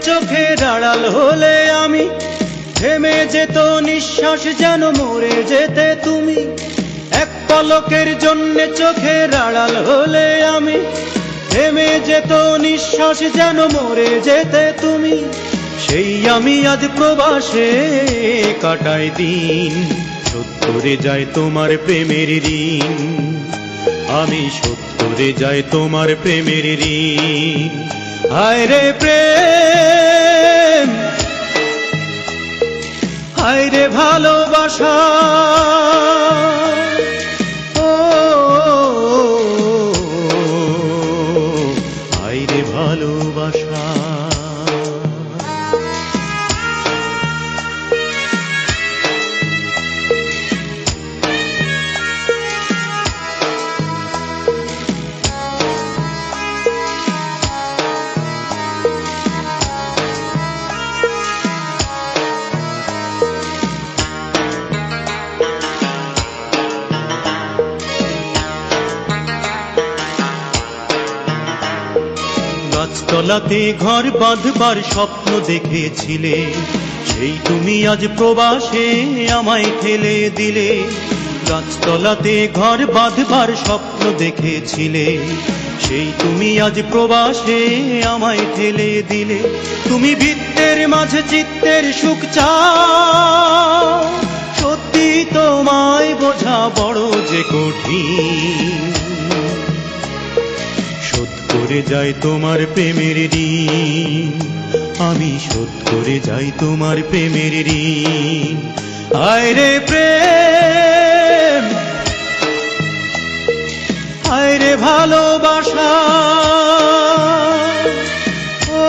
চোখের আড়াল হলে আমি থেমে যেত নিঃশ্বাস যেন মরে যেতে তুমি। এক পলকের জন্যে চোখের আড়াল হলে আমি থেমে যেত নিঃশ্বাস যেন মরে যেতে তুমি। সেই আমি আজ প্রবাসে কাটাই দিন, শোধ করে যায় তোমার প্রেমের ঋণ। আমি শোধ করে যাই তোমার প্রেমের ঋণ। হায় রে প্রেম, হায় রে ভালোবাসা, ও হায় রে ভালোবাসা। গাছতলাতে ঘর বাঁধবার স্বপ্ন দেখেছিলে, সেই তুমি আজ প্রবাসে আমায় ঠেলে দিলে। গাছতলাতে ঘর বাঁধবার স্বপ্ন দেখেছিলে, সেই তুমি আজ প্রবাসে আমায় ঠেলে দিলে। তুমি বৃত্তের মাঝে চিত্তের সুখ চাও, সত্যি তোমায় বোঝা বড় যে কঠিন। শোধ করে যাই তোমার প্রেমের ঋণ, আমি শোধ করে যাই তোমার প্রেমের ঋণ। হায় রে প্রেম, হায় রে ভালোবাসা, ও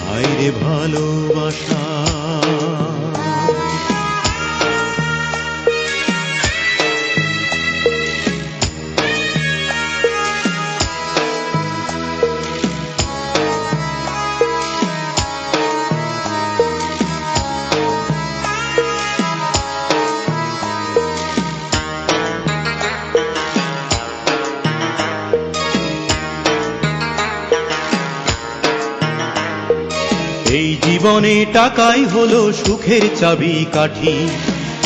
হায় রে ভালোবাসা। এই জীবনে টাকাই হলো সুখের চাবি কাঠি,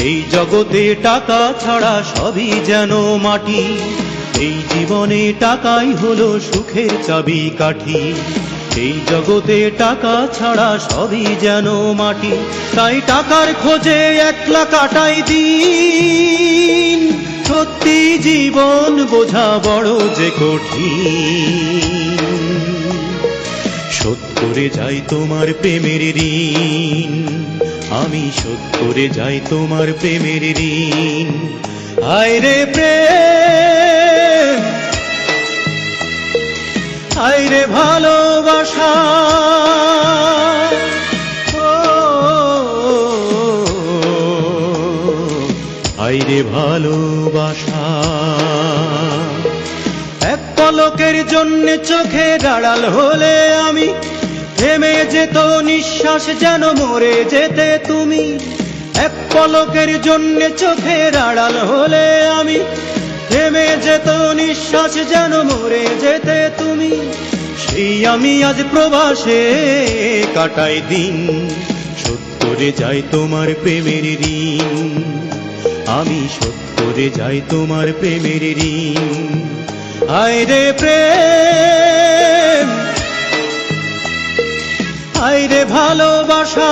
এই জগতে টাকা ছাড়া সবই যেন মাটি। এই জীবনে টাকাই হলো সুখের চাবি কাঠি, এই জগতে টাকা ছাড়া সবই যেন মাটি। তাই টাকার খোঁজে একলা কাটাই দিন, সত্যি জীবন বোঝা বড় যে কঠিন। শোধ করে যাই তোমার প্রেমের ঋণ, আমি শোধ করে যাই তোমার প্রেমের ঋণ। হায় রে প্রেম, হায় রে ভালোবাসা, ও হায় রে ভালোবাসা। এক পলকের জন্যে চোখের আড়াল হলে আমি থেমে যেত নিঃশ্বাস যেন মরে যেতে তুমি। এক পলকের জন্যে চোখের আড়াল হলে আমি থেমে যেত নিঃশ্বাস যেন মরে যেতে তুমি। সেই আমি আজ প্রবাসে কাটাই দিন, শোধ করে যাই তোমার প্রেমের ঋণ। আমি শোধ করে যাই তোমার প্রেমের ঋণ। হায় রে প্রেম, হায় রে ভালোবাসা।